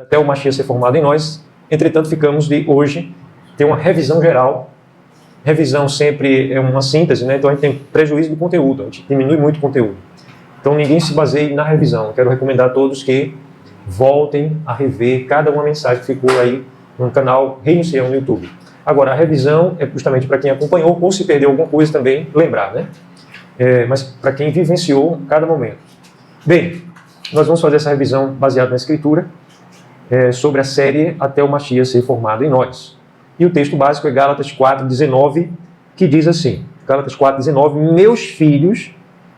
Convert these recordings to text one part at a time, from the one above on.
até o Mashiach ser formado em nós. Entretanto, ficamos de hoje ter uma revisão geral. Revisão sempre é uma síntese, né? Então a gente tem prejuízo do conteúdo, a gente diminui muito o conteúdo. Então ninguém se baseie na revisão. Eu quero recomendar a todos que voltem a rever cada uma mensagem que ficou aí no canal Reino Sião no YouTube. Agora, a revisão é justamente para quem acompanhou ou se perdeu alguma coisa também, lembrar, né? Mas para quem vivenciou cada momento. Bem, nós vamos fazer essa revisão baseada na Escritura, sobre a série Até o Mashiach ser formado em nós. E o texto básico é Gálatas 4:19, que diz assim, Gálatas 4:19, meus filhos,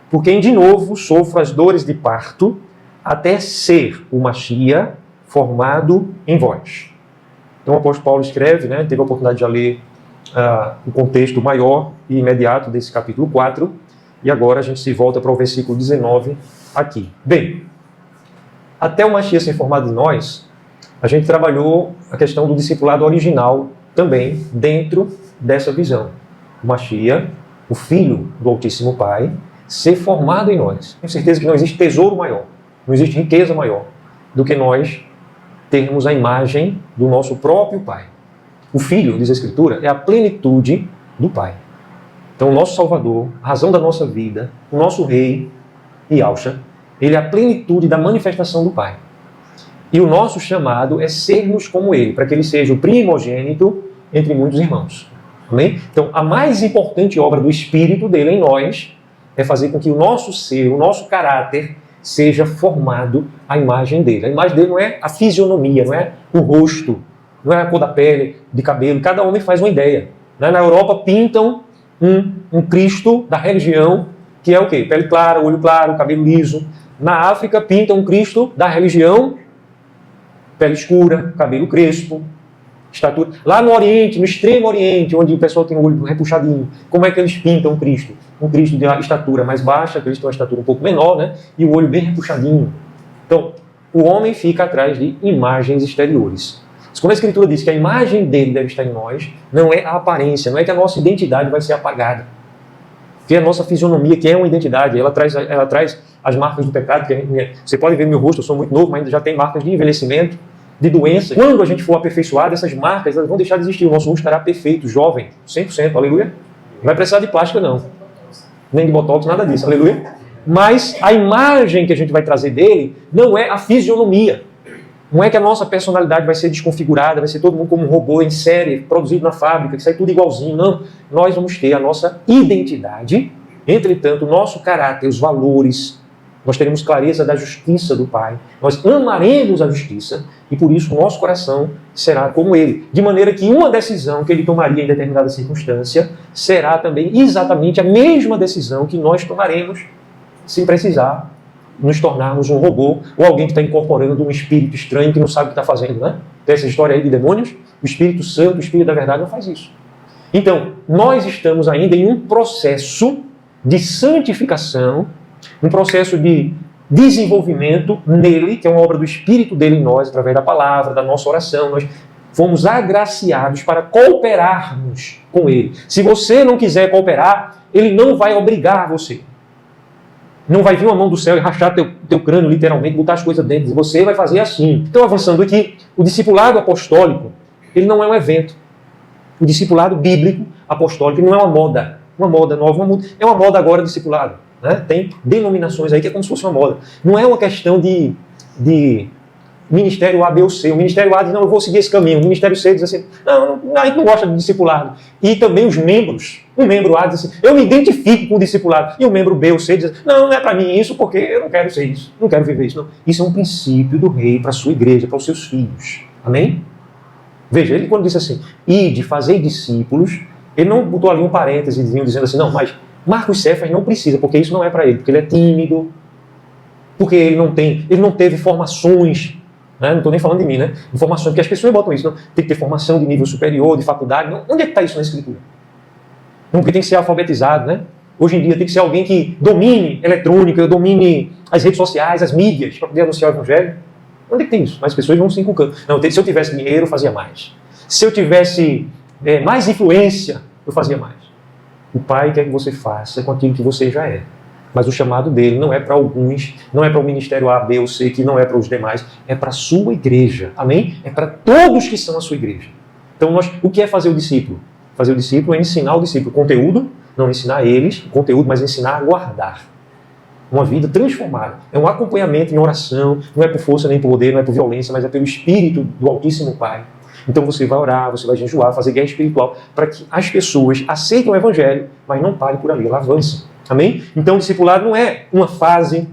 por quem de novo sofro as dores de parto, até ser o Mashiach formado em vós. Então o apóstolo Paulo escreve, né, teve a oportunidade de já ler o contexto maior e imediato desse capítulo 4, e agora a gente se volta para o versículo 19 aqui. Bem, até o Mashiach ser formado em nós, a gente trabalhou a questão do discipulado original também dentro dessa visão. O Mashiach, o Filho do Altíssimo Pai, ser formado em nós. Tenho certeza que não existe tesouro maior, não existe riqueza maior do que nós termos a imagem do nosso próprio Pai. O Filho, diz a Escritura, é a plenitude do Pai. Então o nosso Salvador, a razão da nossa vida, o nosso Rei, Yahshua, ele é a plenitude da manifestação do Pai. E o nosso chamado é sermos como Ele, para que Ele seja o primogênito entre muitos irmãos. Amém? Então, a mais importante obra do Espírito dele em nós é fazer com que o nosso ser, o nosso caráter, seja formado à imagem dele. A imagem dele não é a fisionomia, não é o rosto, não é a cor da pele, de cabelo. Cada homem faz uma ideia. Na Europa pintam um Cristo da religião, que é o quê? Pele clara, olho claro, cabelo liso. Na África pintam um Cristo da religião, pele escura, cabelo crespo, estatura. Lá no Oriente, no Extremo Oriente, onde o pessoal tem o olho repuxadinho, como é que eles pintam um Cristo? Um Cristo de uma estatura mais baixa, Cristo de uma estatura um pouco menor, né? E o olho bem repuxadinho. Então, o homem fica atrás de imagens exteriores. Mas quando a Escritura diz que a imagem dele deve estar em nós, não é a aparência, não é que a nossa identidade vai ser apagada. Porque a nossa fisionomia, que é uma identidade, ela traz as marcas do pecado. Você pode ver no meu rosto, eu sou muito novo, mas ainda já tem marcas de envelhecimento, de doença. Quando a gente for aperfeiçoado, essas marcas elas vão deixar de existir. O nosso rosto estará perfeito, jovem, 100%, aleluia. Não vai precisar de plástica, não. Nem de botox, nada disso, aleluia. Mas a imagem que a gente vai trazer dele não é a fisionomia. Não é que a nossa personalidade vai ser desconfigurada, vai ser todo mundo como um robô em série, produzido na fábrica, que sai tudo igualzinho. Não. Nós vamos ter a nossa identidade, entretanto, o nosso caráter, os valores. Nós teremos clareza da justiça do Pai. Nós amaremos a justiça e por isso o nosso coração será como Ele. De maneira que uma decisão que Ele tomaria em determinada circunstância será também exatamente a mesma decisão que nós tomaremos se precisar nos tornarmos um robô ou alguém que está incorporando um espírito estranho que não sabe o que está fazendo, né? Tem essa história aí de demônios. O Espírito Santo, o Espírito da Verdade não faz isso. Então, nós estamos ainda em um processo de santificação, um processo de desenvolvimento nele, que é uma obra do Espírito dele em nós, através da palavra, da nossa oração. Nós fomos agraciados para cooperarmos com ele. Se você não quiser cooperar, ele não vai obrigar você. Não vai vir uma mão do céu e rachar teu crânio, literalmente, botar as coisas dentro. Você vai fazer assim. Então, avançando aqui, o discipulado apostólico, ele não é um evento. O discipulado bíblico apostólico não é uma moda nova, é uma moda agora discipulado. Né? Tem denominações aí que é como se fosse uma moda. Não é uma questão de ministério A, B ou C. O ministério A diz, não, eu vou seguir esse caminho. O ministério C diz assim, não, a gente não gosta de discipulado. E também os membros. O membro A diz assim, eu me identifico com o discipulado. E o membro B ou C diz, não é para mim isso porque eu não quero ser isso. Não quero viver isso. Não. Isso é um princípio do rei para a sua igreja, para os seus filhos. Amém? Veja, ele quando disse assim, ide, fazei discípulos, ele não botou ali um parêntese dizendo assim, não, mas Marcos Cefas não precisa, porque isso não é para ele, porque ele é tímido, porque ele não teve formações, né? Não estou nem falando de mim, né? Informações, porque as pessoas botam isso, não, tem que ter formação de nível superior, de faculdade, não. Onde é que está isso na Escritura? Não, porque tem que ser alfabetizado, né? Hoje em dia tem que ser alguém que domine eletrônica, domine as redes sociais, as mídias, para poder anunciar o Evangelho. Onde é que tem isso? Mas as pessoas vão se inculcando. Não, se eu tivesse dinheiro, eu fazia mais. Se eu tivesse mais influência, eu fazia mais. O Pai quer que você faça com aquilo que você já é. Mas o chamado dele não é para alguns, não é para o ministério A, B ou C, que não é para os demais, é para a sua igreja. Amém? É para todos que são a sua igreja. Então, o que é fazer o discípulo? Fazer o discípulo é ensinar o discípulo conteúdo, não ensinar eles o conteúdo, mas ensinar a guardar. Uma vida transformada. É um acompanhamento em oração, não é por força nem por poder, não é por violência, mas é pelo Espírito do Altíssimo Pai. Então você vai orar, você vai jejuar, fazer guerra espiritual, para que as pessoas aceitem o Evangelho, mas não parem por ali, ela avança. Amém? Então o discipulado não é uma fase.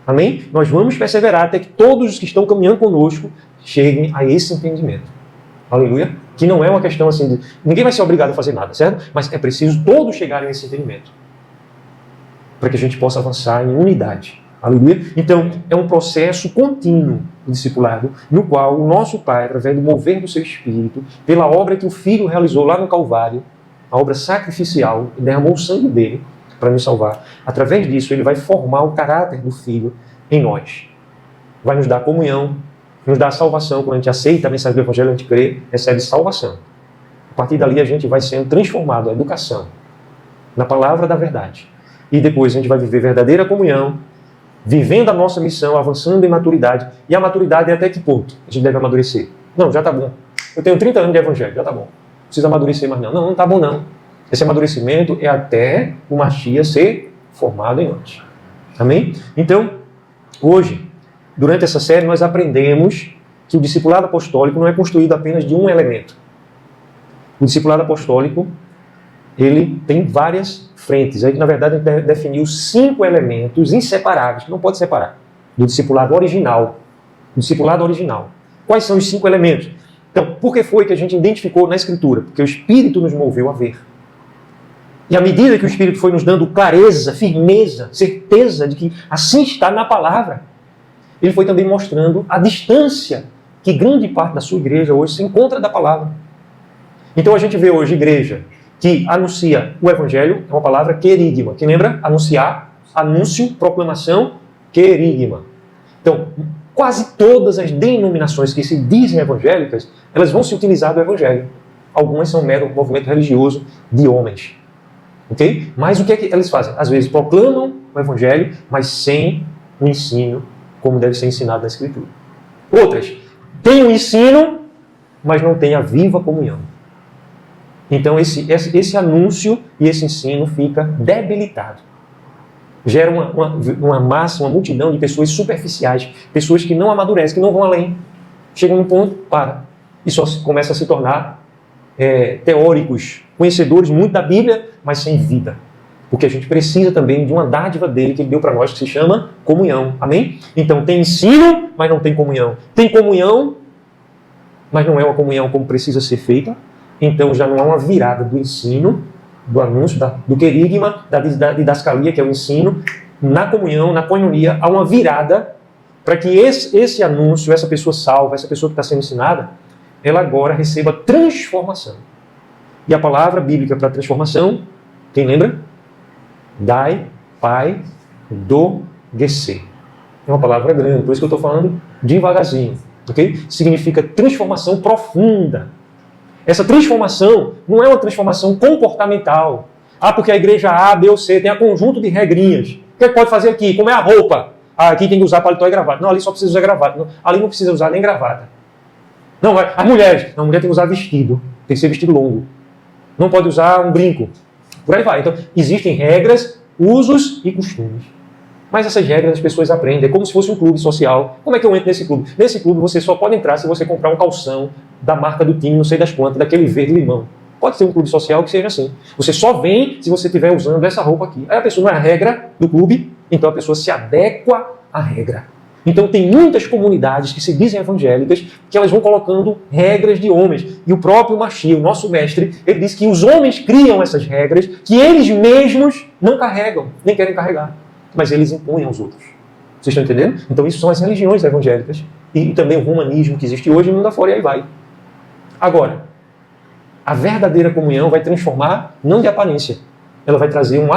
Amém? Nós vamos perseverar até que todos os que estão caminhando conosco cheguem a esse entendimento. Aleluia? Que não é uma questão assim de... Ninguém vai ser obrigado a fazer nada, certo? Mas é preciso todos chegarem a esse entendimento. Para que a gente possa avançar em unidade. Aleluia? Então, é um processo contínuo o discipulado, no qual o nosso Pai, através do mover do seu Espírito, pela obra que o Filho realizou lá no Calvário, a obra sacrificial, derramou o sangue dele para nos salvar. Através disso, ele vai formar o caráter do Filho em nós. Vai nos dar comunhão, nos dar salvação. Quando a gente aceita a mensagem do Evangelho, a gente crê, recebe salvação. A partir dali, a gente vai sendo transformado, a educação, na palavra da verdade. E depois a gente vai viver verdadeira comunhão, vivendo a nossa missão, avançando em maturidade. E a maturidade é até que ponto a gente deve amadurecer? Não, já está bom. Eu tenho 30 anos de Evangelho, já está bom. Não precisa amadurecer mais não. Não está bom não. Esse amadurecimento é até o Mashiach ser formado em nós. Amém? Então, hoje, durante essa série, nós aprendemos que o discipulado apostólico não é construído apenas de um elemento. O discipulado apostólico, ele tem várias frentes. Aí, na verdade, a gente definiu 5 elementos inseparáveis, que não pode separar, do discipulado original. Do discipulado original. Quais são os 5 elementos? Então, por que foi que a gente identificou na Escritura? Porque o Espírito nos moveu a ver. E à medida que o Espírito foi nos dando clareza, firmeza, certeza de que assim está na palavra, ele foi também mostrando a distância que grande parte da sua igreja hoje se encontra da palavra. Então a gente vê hoje igreja que anuncia o Evangelho, é uma palavra querigma. Quem lembra? Anunciar, anúncio, proclamação, querigma. Então, quase todas as denominações que se dizem evangélicas, elas vão se utilizar do Evangelho. Algumas são mero movimento religioso de homens. Okay? Mas o que é que eles fazem? Às vezes proclamam o Evangelho, mas sem o ensino como deve ser ensinado na Escritura. Outras têm o ensino, mas não têm a viva comunhão. Então esse anúncio e esse ensino fica debilitado. Gera uma massa, uma multidão de pessoas superficiais, pessoas que não amadurecem, que não vão além. Chegam num ponto, para. E só começa a se tornar teóricos, conhecedores muito da Bíblia, mas sem vida. Porque a gente precisa também de uma dádiva dele que ele deu para nós, que se chama comunhão. Amém? Então tem ensino, mas não tem comunhão. Tem comunhão, mas não é uma comunhão como precisa ser feita. Então já não há uma virada do ensino, do anúncio, do querigma, da didascalia, que é o ensino, na comunhão, na koinonia, há uma virada para que esse anúncio, essa pessoa salva, essa pessoa que está sendo ensinada, ela agora receba transformação. E a palavra bíblica para transformação, quem lembra? Dai, pai, do, gesê. É uma palavra grande, por isso que eu estou falando devagarzinho. Okay? Significa transformação profunda. Essa transformação não é uma transformação comportamental. Ah, porque a igreja A, B ou C tem um conjunto de regrinhas. O que é que pode fazer aqui? Como é a roupa? Ah, aqui tem que usar paletó e gravata. Não, ali só precisa usar gravata. Não, ali não precisa usar nem gravata. Não, as mulheres. Não, a mulher tem que usar vestido. Tem que ser vestido longo. Não pode usar um brinco. Por aí vai. Então, existem regras, usos e costumes. Mas essas regras as pessoas aprendem. É como se fosse um clube social. Como é que eu entro nesse clube? Nesse clube você só pode entrar se você comprar um calção da marca do time, não sei das quantas, daquele verde-limão. Pode ser um clube social que seja assim. Você só vem se você estiver usando essa roupa aqui. Aí a pessoa não é a regra do clube, então a pessoa se adequa à regra. Então tem muitas comunidades que se dizem evangélicas que elas vão colocando regras de homens. E o próprio Mashiach, o nosso mestre, ele diz que os homens criam essas regras que eles mesmos não carregam, nem querem carregar. Mas eles impõem aos outros. Vocês estão entendendo? Então isso são as religiões evangélicas. E também o humanismo que existe hoje no mundo afora, e aí vai. Agora, a verdadeira comunhão vai transformar, não de aparência, ela vai trazer um